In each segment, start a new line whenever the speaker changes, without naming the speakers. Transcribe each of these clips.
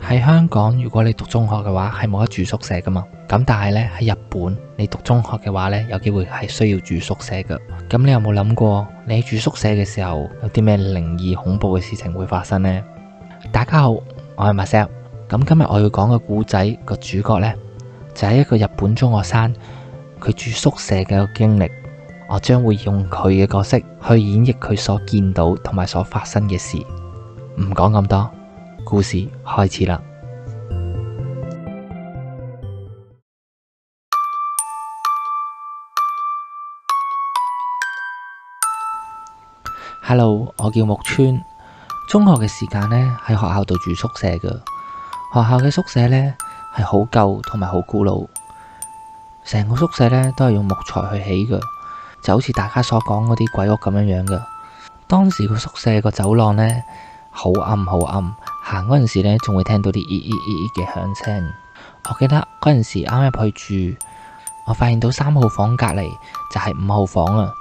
喺香港，如果你讀中學嘅話，係冇得住宿舍噶嘛。咁但係呢，喺日本，你讀中學嘅話呢，有機會係需要住宿舍噶。咁你有冇諗過，你住宿舍嘅時候有啲咩靈異恐怖嘅事情會發生呢？大家好，我係 Marcel。咁今日我要講嘅故仔個主角呢，就係一個日本中學生，佢住宿舍嘅一個經歷。我將會用佢嘅角色去演繹佢所見到同埋所發生嘅事。唔講咁多，故事開始啦。Hello， 我叫木村。中學嘅時間呢，喺學校度住宿舍嘅。學校嘅宿舍呢，係好舊同埋好古老，成個宿舍呢，都係用木材去起嘅，就好似大家所講嗰啲鬼屋咁樣樣嘅。當時個宿舍個走廊呢，好暗好暗，行嗰陣時呢，仲會聽到啲咦嘅響聲。我記得嗰陣時啱入去住，我發現到3號房隔籬就係5號房啦。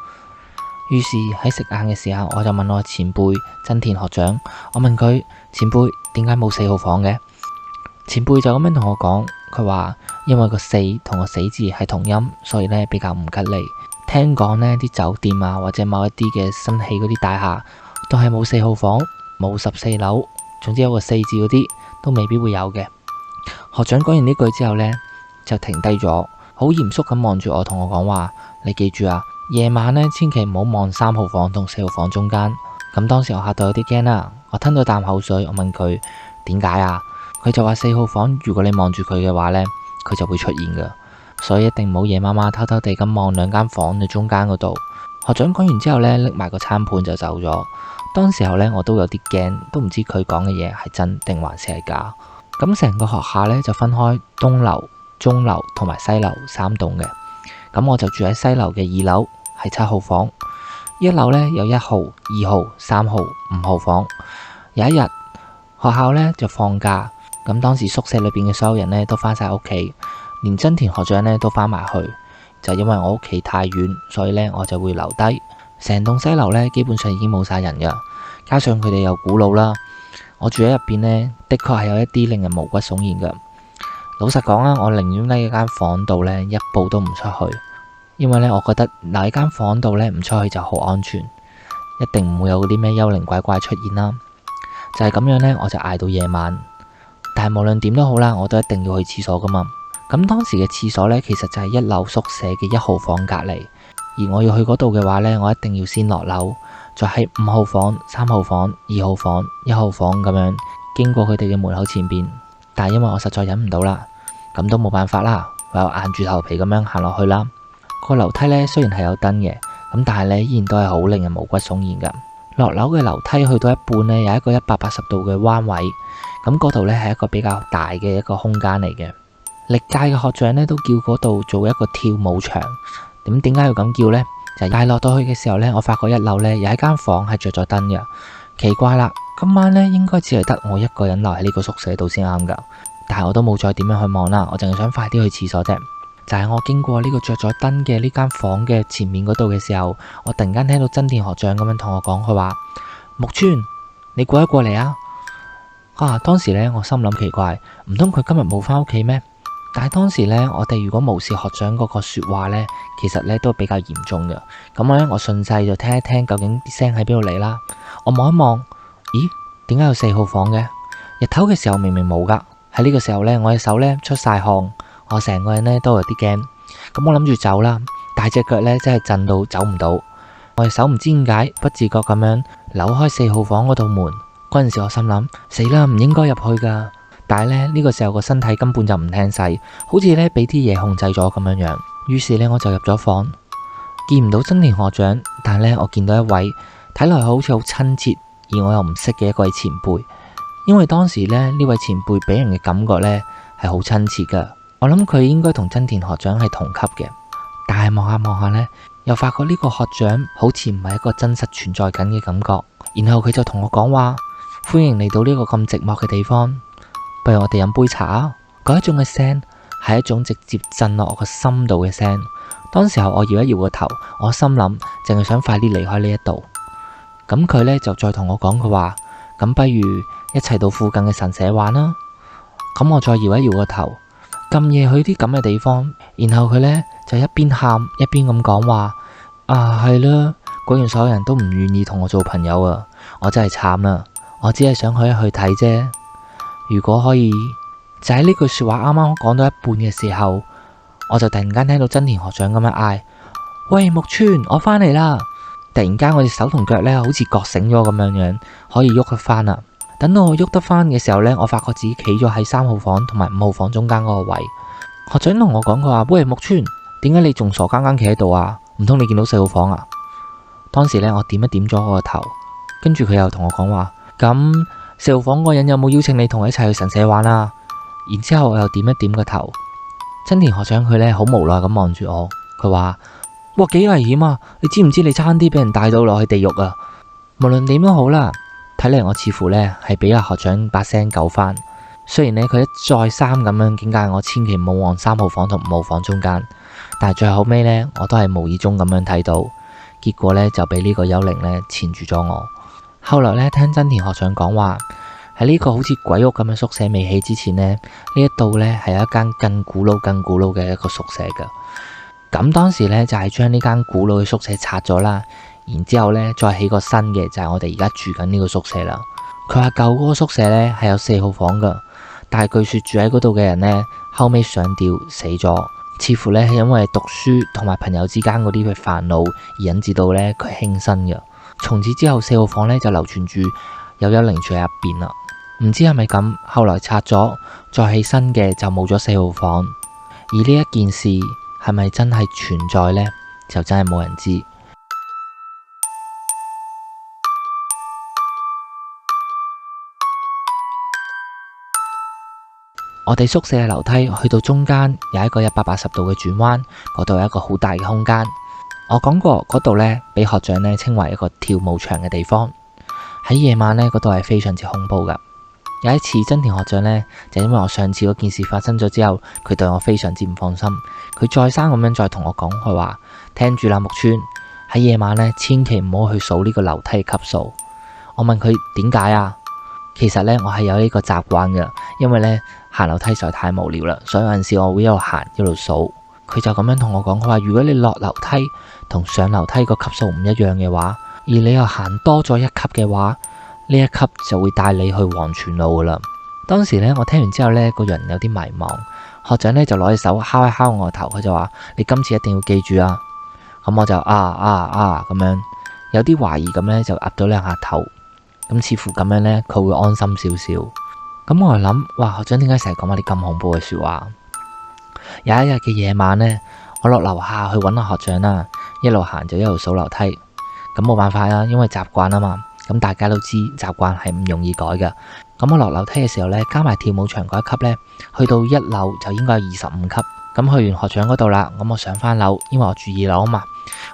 於是喺食晏嘅時候，我就問我前輩真田學長，我問佢，前輩，點解冇4號房嘅？前輩就咁樣同我講，佢話因為個4同個死字係同音，所以呢比較唔吉利。聽講呢啲酒店啊，或者某一啲嘅新起嗰啲大廈都係冇4號房，冇14樓，總之有個4字嗰啲都未必會有嘅。學長講完呢句之後呢，就停低咗，好嚴肅咁望住我，同我講話，你記住啊，夜晚呢千祈唔好望3號房同4號房中間。咁當時我嚇到有啲驚啦，我吞到啖口水，我問佢點解啊？佢就話4號房如果你望住佢嘅話呢，佢就會出現噶，所以一定唔好夜媽媽偷偷地咁望2間房嘅中間嗰度。學長講完之後呢，拎埋個餐盤就走咗。當時候呢，我都有啲驚，都唔知佢講嘅嘢係真定還是係假。咁成個學校呢，就分開東樓、中樓同埋西樓3棟嘅。咁我就住喺西樓嘅2樓，係7號房。1樓呢，有1號、2號、3號、5號房。有一日學校呢就放假，咁當時宿舍裏邊嘅所有人呢都返晒屋企，連真田學長呢都返埋去。就因為我屋企太遠，所以呢我就會留低。成棟西樓呢基本上已經冇晒人噶，加上佢哋又古老啦。我住喺入邊呢，的確係有一啲令人毛骨悚然噶。老實講啊，我寧願喺間房度呢一步都唔出去，因為呢我覺得留喺間房度呢唔出去就好安全，一定唔會有啲咩幽靈怪怪出現啦。就係咁樣呢，我就捱到夜晚。但係無論點都好啦，我都一定要去廁所噶嘛。咁當時嘅廁所呢，其實就係1樓宿舍嘅1號房隔籬。而我要去嗰度嘅話呢，我一定要先落樓，再喺5號房、3號房、2號房、1號房咁樣經過佢哋嘅門口前邊。但係因為我實在忍唔到啦，咁都冇辦法啦，唯有硬住頭皮咁樣行落去啦。個樓梯呢，雖然係有燈嘅，咁但係呢依然都係好令人毛骨悚然噶。落樓嘅樓梯去到一半呢，有一個180度嘅彎位，咁嗰度呢係一個比較大嘅一個空間嚟嘅。歷屆嘅學長呢都叫嗰度做一個跳舞場。點解要咁叫呢？但係落到去嘅時候呢，我發覺1樓呢有一間房係着咗燈嘅。奇怪啦，今晚呢應該只係得我一個人留喺呢個宿舍度先啱噶。但係我都冇再點樣去望啦，我淨係想快啲去廁所啫。就係我經過呢個着咗燈嘅呢間房嘅前面嗰度嘅時候，我突然間聽到真田學長咁樣同我講，佢話，木村，你過一過嚟啊！當時呢，我心諗奇怪，唔通佢今日冇返屋企咩？但係當時呢，我哋如果無視學長嗰個說話呢，其實呢都比較嚴重嘅。咁我順勢就聽一聽究竟啲聲喺邊度嚟啦。我望一望，咦？點解有4號房嘅？日頭嘅時候明明冇噶。喺呢個時候呢，我嘅手呢出晒汗，我成個人呢都有啲驚。咁我諗住走啦，但係隻腳呢真係震到走唔到。我嘅手唔知點解不自覺咁樣扭開4號房嗰道門。嗰陣時我心諗，死啦，唔應該入去噶。但係呢個時候個身體根本就唔聽使，好似呢俾啲嘢控制咗咁樣樣。於是呢，我就入咗房，見唔到真田學長，但係呢，我見到一位睇落去好似好親切，而我又唔識嘅一位前輩。因為當時呢位前輩俾人嘅感覺呢係好親切噶，我諗佢應該同真田學長係同級嘅。但係望下望下呢，又發覺呢個學長好似唔係一個真實存在緊嘅感覺。然後佢就同我講話，歡迎嚟到呢個咁寂寞嘅地方。不如我哋飲杯茶啊！嗰一種嘅聲係一種直接震落我個心度嘅聲。當時候我搖一搖個頭，我心諗淨係想快啲離開呢一度。咁佢呢就再同我講，佢話咁不如一齊到附近嘅神社玩啦。咁我再搖一搖個頭，咁夜去啲咁嘅地方，然後佢呢就一邊喊一邊咁講話，啊係啦，果然所有人都唔願意同我做朋友啊，我真係慘啦，我只係想去一去睇啫。如果可以，就喺呢句說話啱啱講到一半嘅時候，我就突然間聽到真田學長咁樣嗌：喂，木村，我返嚟啦！突然間我隻手同腳呢好似覺醒咗咁樣，可以喐得返啦。等到我喐得返嘅時候呢，我發覺自己企咗喺3號房同埋5號房中間嗰個位。學長同我講佢話：喂，木村，點解你仲傻更更企喺度啊？唔通你見到4號房啊？當時呢，我點一點咗我個頭，跟住佢又同我講話：咁4號房嗰個人有冇邀請你同我一齊去神社玩啊？然之後我又點一點個頭。真田學長佢呢好無奈咁望住我，佢話：哇，幾危險啊！你知唔知你差啲俾人帶到落去地獄啊？無論點都好啦，睇嚟我似乎呢係俾阿學長把聲救翻。雖然呢，佢一再三咁樣警戒我，千祈唔好往3號房同5號房中間，但係最後尾呢，我都係無意中咁樣睇到，結果呢，就俾呢個幽靈呢纏住咗我。後來呢，聽真田學長講話，喺呢個好似鬼屋咁嘅宿舍未起之前呢，呢一度呢係有一間更古老嘅一個宿舍噶。咁當時呢，就係將呢間古老嘅宿舍拆咗啦，然之後呢再起個新嘅，就係我哋而家住緊呢個宿舍啦。佢話舊嗰個宿舍呢係有4號房噶，但係據說住喺嗰度嘅人呢，後尾上吊死咗，似乎呢係因為讀書同埋朋友之間嗰啲嘅煩惱而引致到呢佢輕生嘅。從此之後4號房呢就流傳住有幽靈住喺入邊啦。唔知係咪咁，後來拆咗再起新嘅就冇咗4號房。而呢一件事係咪真係存在呢？就真係冇人知。我哋宿舍嘅樓梯去到中間有一個180度嘅轉彎，嗰度有一個好大嘅空間。我講過嗰度呢，俾學長呢稱為一個跳舞場嘅地方。喺夜晚呢，嗰度係非常之恐怖噶。有一次真田學長呢，就因為我上次嗰件事發生咗之後，佢對我非常之唔放心，佢再三咁樣再同我講，佢話聽住啦，木村，喺夜晚呢，千祈唔好去數呢個樓梯級數。我問佢點解啊？其實呢，我係有呢個習慣嘅，因為呢，行樓梯實在太無聊啦，所以有陣時我會一路行一路數。佢就咁樣同我講，佢話如果你落樓梯同上樓梯個級數唔一樣嘅話，而你又行多咗一級嘅話，呢一級就會帶你去黃泉路噶啦。當時呢，我聽完之後呢，個人有啲迷茫。學長呢就攞起手敲一敲我個頭，佢就話：你今次一定要記住啊！咁我就咁樣，有啲懷疑咁呢，就岌咗2下頭。咁似乎咁樣呢，佢會安心少少。咁我就諗，哇！學長點解成日講埋啲咁恐怖嘅說話？有一日嘅夜晚呢，我落樓下去揾阿學長啦，一路行就一路數樓梯。咁冇辦法啦，因為習慣啊嘛。咁大家都知習慣係唔容易改嘅。咁我落樓梯嘅時候呢，加埋跳舞場嗰一級呢，去到1樓就應該有25級。咁去完學長嗰度啦，咁我上翻樓，因為我住2樓啊嘛。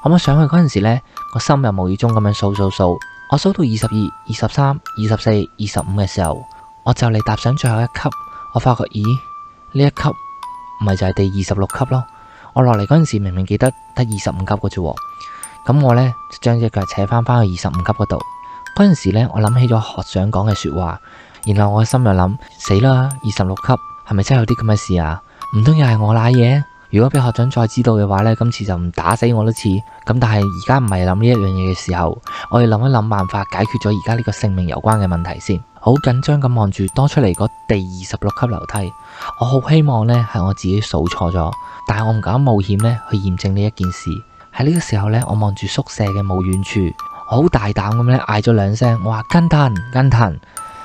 咁我上去嗰陣時呢，我心又無意中咁樣數，我數到22、23、24、25嘅時候，我就嚟踏上最後一級。我發覺，咦，呢一級唔係就係第26級咯。我落嚟嗰陣時明明記得得25級嘅啫。咁我呢，就將隻腳扯翻去25級嗰度。嗰陣時呢，我諗起咗學長講嘅說話，然後我嘅心又諗，死啦，26級係咪真係有啲咁嘅事啊？唔通又係我瀨嘢？如果俾學長再知道嘅話呢，今次就唔打死我都似。咁但係而家唔係諗呢一樣嘢嘅時候，我要諗一諗辦法解決咗而家呢個性命攸關嘅問題先。好緊張咁望住多出嚟嗰第26級樓梯，我好希望呢係我自己數錯咗，但係我唔敢冒險呢去驗證呢一件事。喺呢個時候呢，我望住宿舍嘅冇遠處，我好大膽咁呢嗌咗2聲，我話近藤。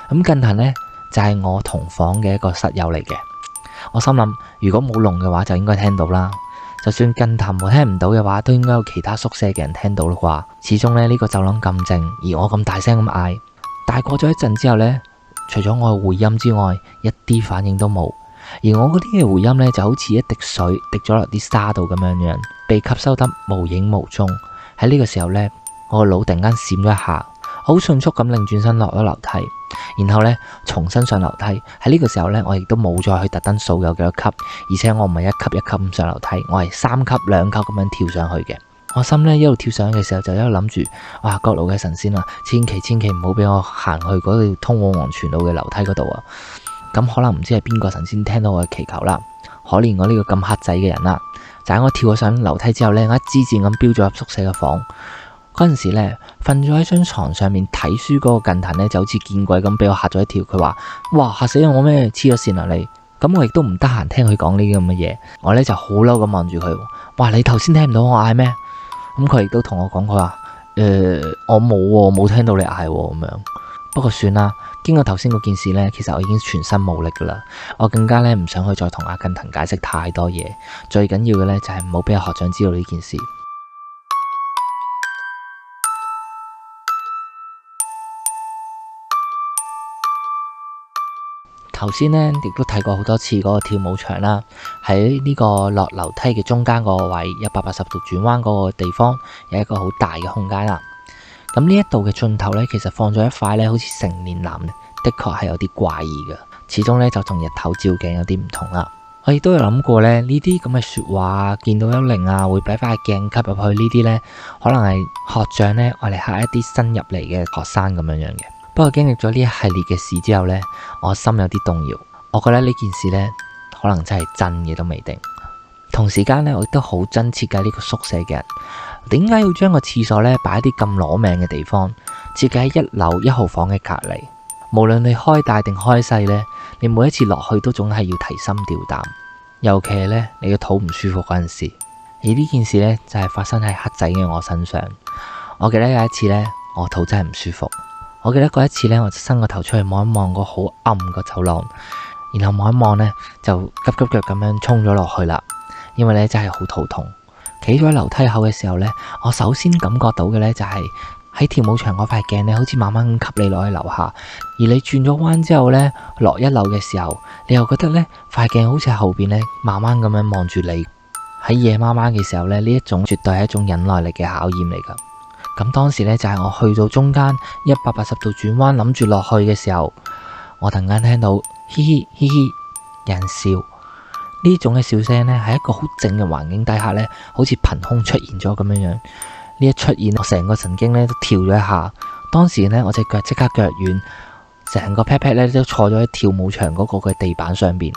咁近藤呢，就係我同房嘅一個室友嚟嘅。我心諗，如果冇聾嘅話就應該聽到啦。就算近藤我聽唔到嘅話，都應該有其他宿舍嘅人聽到啦啩。始終呢個走廊咁靜，而我咁大聲咁嗌。但係過咗一陣之後呢，除咗我嘅回音之外，一啲反應都冇。而我嗰啲嘅回音呢，就好似一滴水滴咗落啲沙度咁樣，被吸收得無影無蹤。喺呢個時候呢，我個腦突然間閃咗一下，好迅速咁擰轉身落咗樓梯，然後呢，重新上樓梯。喺呢個時候呢，我亦都冇再去特登數有幾多級，而且我唔係一級一級咁上樓梯，我係3級2級咁樣跳上去嘅。我心呢一路跳上去嘅時候，就一路諗住，哇，各路嘅神仙啊，千祈唔好俾我行去嗰條通往黃泉路嘅樓梯嗰度啊！咁可能唔知係邊個神仙聽到我嘅祈求啦，可憐我呢個咁黑仔嘅人啦，就喺我跳咗上樓梯之後呢，我一支箭咁飆咗入宿舍嘅房。嗰陣時呢，瞓咗喺張床上面睇書嗰個近藤呢，就好似見鬼咁，俾我嚇咗一跳。佢話：哇，嚇死我咩？黐咗線啊你！咁我亦都唔得閒聽佢講呢啲咁嘅嘢，我呢就好嬲咁望住佢。哇，你頭先聽唔到我嗌咩？咁佢亦都同我講，佢話：我冇聽到你嗌咁樣。不過算啦，經過頭先嗰件事呢，其實我已經全身冇力噶啦。我更加呢唔想去再同阿近藤解釋太多嘢。最緊要嘅呢，就係唔好俾阿學長知道呢件事。頭先呢，亦都睇過好多次嗰個跳舞場啦，喺呢個落樓梯嘅中間嗰個位，180度轉彎嗰個地方有一個好大嘅空間啦。咁呢一度嘅盡頭呢，其實放咗一塊呢好似成年男，的確係有啲怪異嘅。始終呢，就同日頭照鏡有啲唔同啦。我亦都有諗過呢啲咁嘅說話，見到幽靈啊，會俾塊鏡吸入去呢啲呢，可能係學長呢，我嚟嚇一啲新入嚟嘅學生咁樣樣嘅。不過經歷咗呢一系列嘅事之後呢，我心有啲動搖。我覺得呢件事呢，可能真係真嘅都未定。同時間呢，我亦都好憎設計呢個宿舍嘅人，點解要將個廁所呢擺喺啲咁攞命嘅地方？設計喺1樓1號房嘅隔離，無論你開大定開細呢，你每一次落去都總係要提心吊膽，尤其係呢，你個肚唔舒服嗰陣時。而呢件事呢，就係發生喺黑仔嘅我身上。我記得有一次呢，我肚真係唔舒服。我記得嗰一次呢，我就伸個頭出去望一望個好暗個走廊，然後望一望呢，就急急腳咁樣衝咗落去啦。因為呢真係好肚痛。企咗喺樓梯口嘅時候呢，我首先感覺到嘅呢，就係喺跳舞場嗰塊鏡呢，好似慢慢咁吸你落去樓下。而你轉咗彎之後呢，落1樓嘅時候，你又覺得呢塊鏡好似喺後邊呢，慢慢咁樣望住你。喺夜媽媽嘅時候呢，呢一種絕對係一種忍耐力嘅考驗嚟噶。咁當時呢，就係我去到中間180度轉彎諗住落去嘅時候，我突然間聽到嘻嘻嘻嘻有人笑。呢種嘅笑聲呢，喺一個好靜嘅環境底下呢，好似憑空出現咗咁樣樣。呢一出現，我成個神經呢都跳咗一下。當時呢，我隻腳即刻腳軟，成個 pat pat 呢都坐咗喺跳舞場嗰個嘅地板上邊。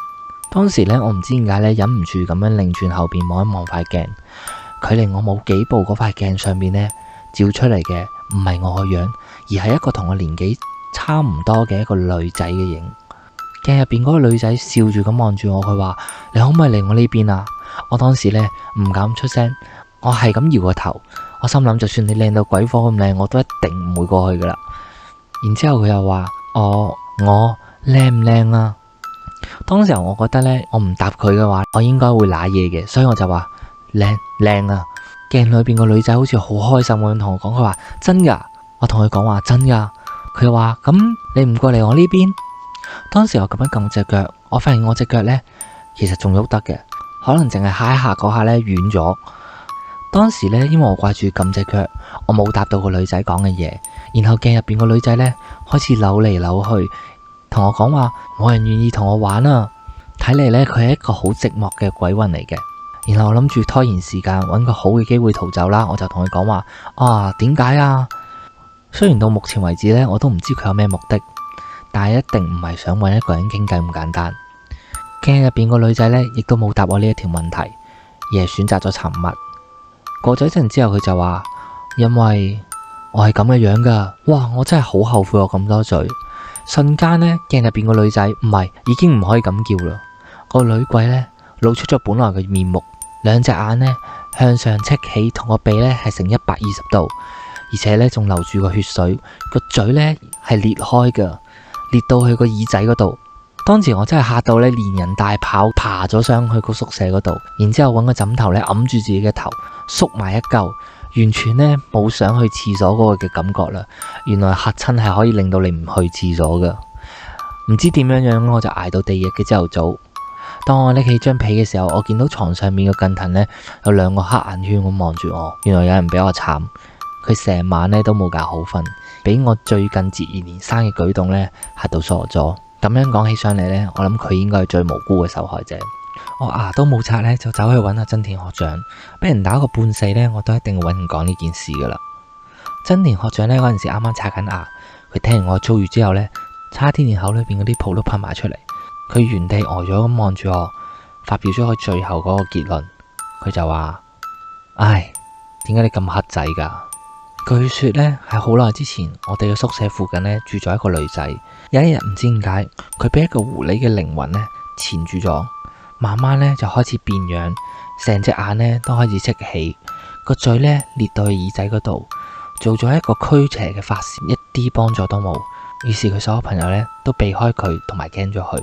當時呢，我唔知點解呢，忍唔住咁樣擰轉後邊望一望塊鏡，距離我冇幾步嗰塊鏡上邊呢，照出嚟嘅唔係我個樣，而係一個同我年紀差唔多嘅一個女仔嘅影。鏡入邊嗰個女仔笑住咁望住我，佢話：你可唔可以嚟我呢邊啊？我當時呢唔敢出聲，我係咁搖個頭。我心諗，就算你靚到鬼火咁靚，我都一定唔會過去噶啦。然之後佢又話：我靚唔靚啊？當時候我覺得呢，我唔答佢嘅話，我應該會瀨嘢嘅，所以我就話靚啊。鏡裏邊個女仔好似好開心咁同我講，佢話：真噶？我同佢講話真噶。佢話：咁你唔過嚟我呢邊？當時我咁樣撳隻腳，我發現我隻腳呢，其實仲喐得嘅，可能淨係揩一下嗰下呢軟咗。當時呢，因為我掛住撳隻腳，我冇答到個女仔講嘅嘢。然後鏡入邊個女仔呢，開始扭嚟扭去，同我講話冇人願意同我玩啊。睇嚟呢，佢係一個好寂寞嘅鬼魂嚟嘅。然後我諗住拖延時間，揾個好嘅機會逃走啦。我就同佢講話：啊，點解啊？雖然到目前為止呢，我都唔知佢有咩目的。但係一定唔係想揾一個人傾偈咁簡單。鏡入邊個女仔呢，亦都冇答我呢一條問題，而係選擇咗沉默。過咗一陣之後，佢就話：因為我係咁嘅樣噶。哇！我真係好後悔我咁多嘴。瞬間呢，鏡入邊個女仔唔係已經唔可以咁叫啦。個女鬼呢，露出咗本來嘅面目，兩隻眼呢向上戚起，同個鼻呢係成120度，而且呢仲流住個血水，個嘴呢係裂開噶。裂到去個耳仔嗰度，當時我真係嚇到咧，連人帶跑爬咗上去個宿舍嗰度，然之後揾個枕頭咧揞住自己嘅頭，縮埋一嚿，完全咧冇想去廁所嗰個嘅感覺啦。原來嚇親係可以令到你唔去廁所噶，唔知點樣樣，我就捱到第二日嘅朝頭早。當我拎起張被嘅時候，我見到床上面嘅近藤呢，有2個黑眼圈咁望住我，原來有人比我慘。佢成晚呢都冇覺好瞓，俾我最近接二連三嘅舉動呢嚇到傻咗。咁樣講起上嚟呢，我諗佢應該係最無辜嘅受害者。我牙都冇刷呢，就走去揾阿真田學長，俾人打個半死呢，我都一定會揾人講呢件事噶啦。真田學長呢，嗰陣時啱啱刷緊牙，佢聽完我遭遇之後呢，差啲連口裏邊嗰啲泡都噴埋出嚟。佢原地呆咗咁望住我，發表咗佢最後嗰個結論。佢就話：唉，點解你咁黑仔噶？據說呢，喺好耐之前，我哋嘅宿舍附近呢住咗一個女仔。有一日唔知點解，佢俾一個狐狸嘅靈魂呢纏住咗，慢慢呢就開始變樣，成隻眼呢都開始戚起，個嘴呢裂到去耳仔嗰度，做咗一個驅邪嘅法事，一啲幫助都冇。於是佢所有朋友呢都避開佢，同埋驚咗佢。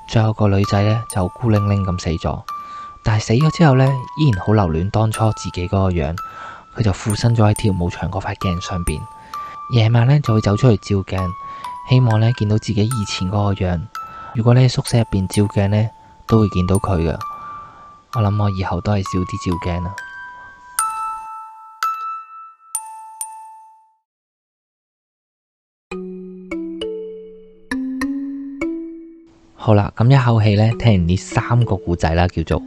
最後個女仔呢就孤零零咁死咗。但係死咗之後呢，依然好留戀當初自己嗰個樣。佢就附身咗喺跳舞場嗰塊鏡上邊，夜晚呢就會走出去照鏡，希望呢見到自己以前嗰個樣。如果你喺宿舍入邊照鏡呢，都會見到佢㗎。我諗我以後都係少啲照鏡啦。好啦，咁一口氣呢，聽完呢3個故仔啦，叫做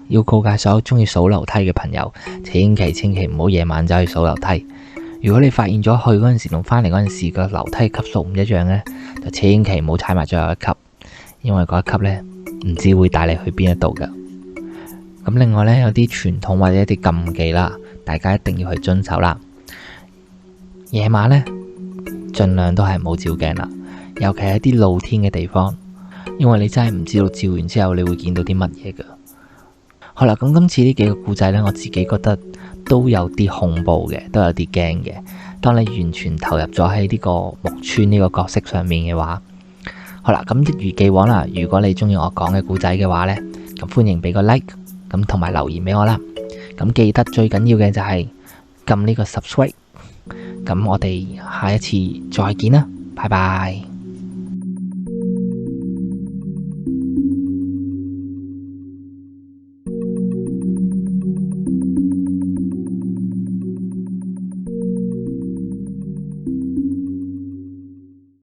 要告誡所有中意數樓梯嘅朋友，千祈唔好夜晚走去數樓梯。如果你發現咗去嗰陣時同翻嚟嗰陣時個樓梯級數唔一樣呢，就千祈唔好踩埋最後一級，因為嗰一級呢唔知會帶你去邊一度噶。咁另外呢，有啲傳統或者一啲禁忌啦，大家一定要去遵守啦。夜晚呢，盡量都係唔好照鏡啦，尤其係一啲露天嘅地方，因為你真係唔知道照完之後你會見到啲乜嘢噶。好啦，咁今次呢幾個故仔呢，我自己覺得都有啲恐怖嘅，都有啲驚嘅。當你完全投入咗喺呢個木村呢個角色上面嘅話，好啦，咁一如既往啦。如果你中意我講嘅故仔嘅話呢，咁歡迎俾個 like，咁同埋留言俾我啦。咁記得最緊要嘅就係撳呢個 subscribe。咁我哋下一次再見啦，拜拜。